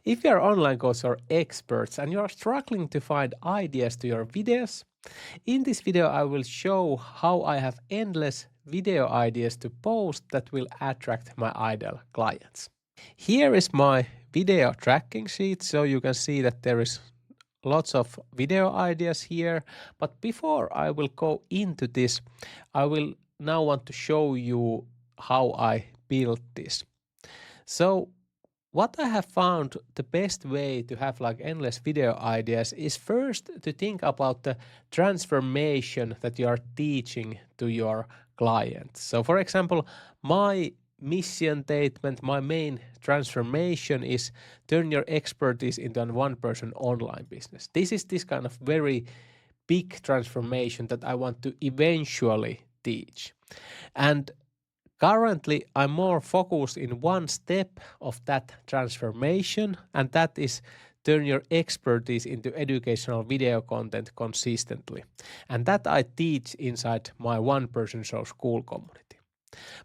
If you're online coach or experts and you're struggling to find ideas to your videos, in this video I will show how I have endless video ideas to post that will attract my ideal clients. Here is my video tracking sheet, so you can see that there is lots of video ideas here. But before I will go into this, I will now want to show you how I built this. So what I have found the best way to have like endless video ideas is first to think about the transformation that you are teaching to your clients. So for example, my mission statement, my main transformation is turn your expertise into a one-person online business. This is this kind of very big transformation that I want to eventually teach. And currently, I'm more focused in one step of that transformation, and that is turn your expertise into educational video content consistently. And that I teach inside my one-person show school community.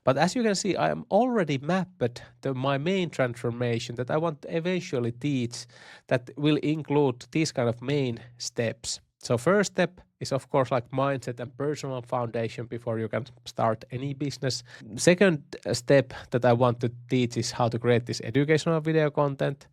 But as you can see, I am already mapped to my main transformation that I want to eventually teach that will include these kind of main steps. So first step is of course like mindset and personal foundation before you can start any business. Second step that I want to teach is how to create this educational video content.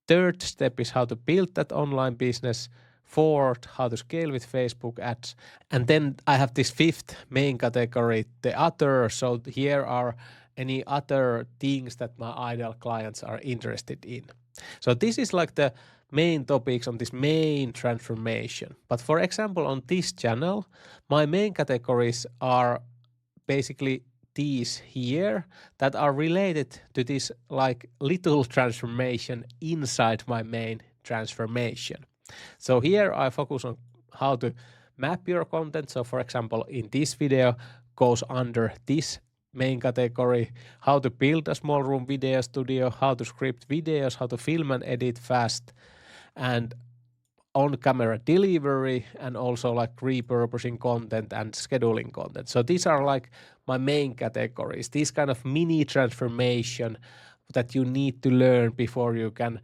Third step is how to build that online business. Fourth, how to scale with Facebook ads. And then I have this fifth main category, the other. So here are any other things that my ideal clients are interested in. So this is like the main topics on this main transformation. But for example, on this channel, my main categories are basically these here that are related to this like little transformation inside my main transformation. So here I focus on how to map your content. So for example, in this video goes under this main category, how to build a small room video studio, how to script videos, how to film and edit fast, and on-camera delivery, and also like repurposing content and scheduling content. So these are like my main categories, this kind of mini transformation that you need to learn before you can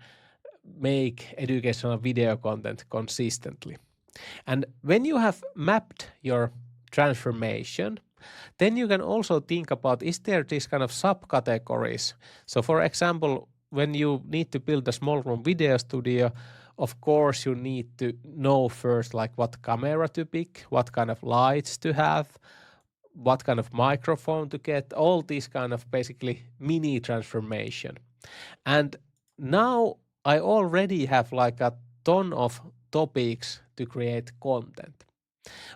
make educational video content consistently. And when you have mapped your transformation, then you can also think about, is there this kind of subcategories? So for example, when you need to build a small room video studio, of course you need to know first like what camera to pick, what kind of lights to have, what kind of microphone to get, all these kind of basically mini transformation. And now I already have like a ton of topics to create content.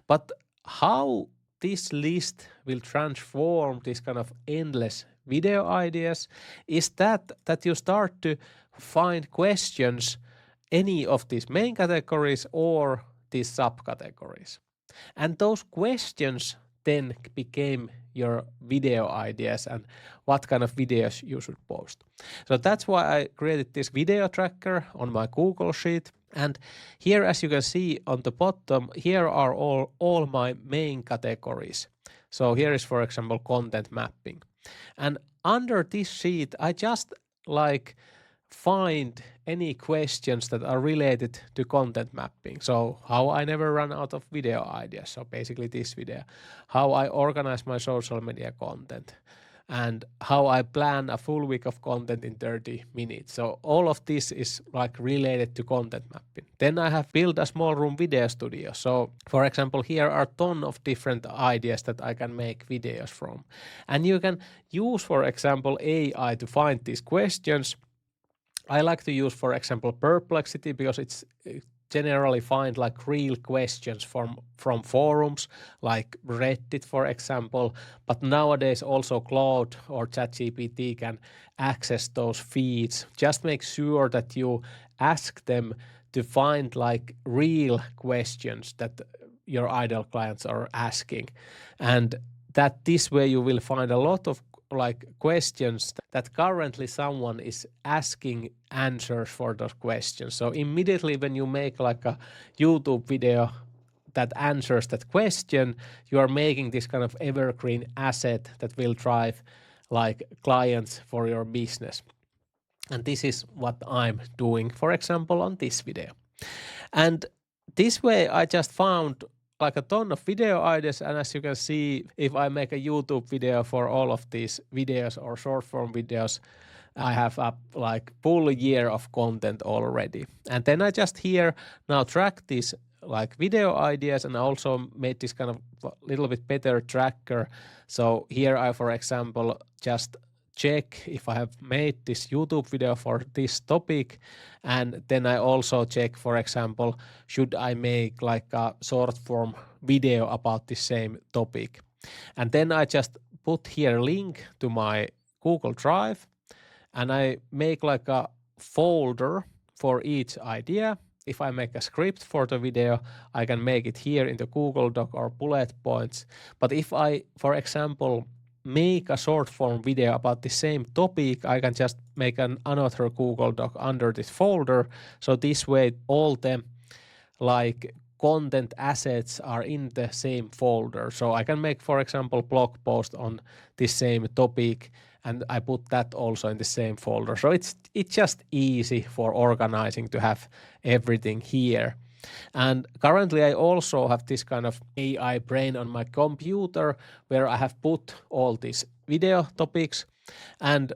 But how this list will transform this kind of endless video ideas is that you start to find questions any of these main categories or these subcategories. And those questions then became your video ideas and what kind of videos you should post. So that's why I created this video tracker on my Google Sheet. And here, as you can see on the bottom, here are all my main categories. So here is, for example, content mapping. And under this sheet, I just like find any questions that are related to content mapping. So how I never run out of video ideas. So basically this video, how I organize my social media content, and how I plan a full week of content in 30 minutes. So all of this is like related to content mapping. Then I have built a small room video studio. So for example, here are a ton of different ideas that I can make videos from. And you can use, for example, AI to find these questions. I like to use, for example, Perplexity because it's generally find like real questions from forums like Reddit, for example. But nowadays also Claude or ChatGPT can access those feeds. Just make sure that you ask them to find like real questions that your ideal clients are asking. And that this way you will find a lot of like questions that currently someone is asking answers for those questions. So immediately when you make like a YouTube video that answers that question, you are making this kind of evergreen asset that will drive like clients for your business. And this is what I'm doing, for example, on this video. And this way I just found like a ton of video ideas, and as you can see, if I make a YouTube video for all of these videos or short form videos, I have up like full year of content already. And then I just here now track these like video ideas, and I also made this kind of little bit better tracker. So here I, for example, just check if I have made this YouTube video for this topic, and then I also check, for example, should I make like a short form video about the same topic. And then I just put here link to my Google Drive, and I make like a folder for each idea. If I make a script for the video, I can make it here in the Google Doc or bullet points. But if I, for example, make a short form video about the same topic, I can just make another Google Doc under this folder. So this way all the like content assets are in the same folder. So I can make, for example, blog post on the same topic, and I put that also in the same folder. So it's just easy for organizing to have everything here. And currently I also have this kind of AI brain on my computer where I have put all these video topics. And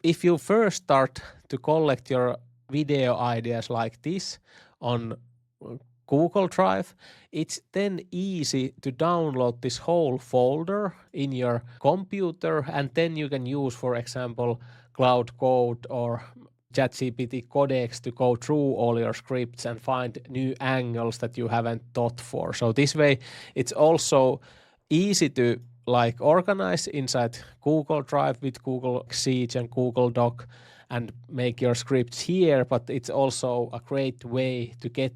if you first start to collect your video ideas like this on Google Drive, it's then easy to download this whole folder in your computer, and then you can use, for example, Cloud Code or ChatGPT Codex to go through all your scripts and find new angles that you haven't thought for. So this way, it's also easy to like organize inside Google Drive with Google Sheets and Google Doc and make your scripts here, but it's also a great way to get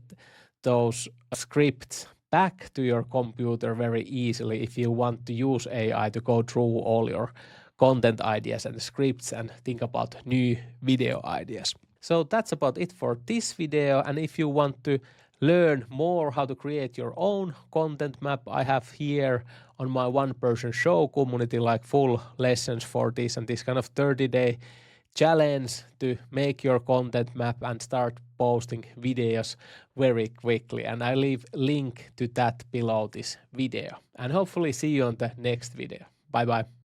those scripts back to your computer very easily if you want to use AI to go through all your content ideas and scripts and think about new video ideas. So that's about it for this video, and if you want to learn more how to create your own content map, I have here on my one person show community like full lessons for this and this kind of 30-day challenge to make your content map and start posting videos very quickly. And I leave link to that below this video. And hopefully see you on the next video. Bye bye.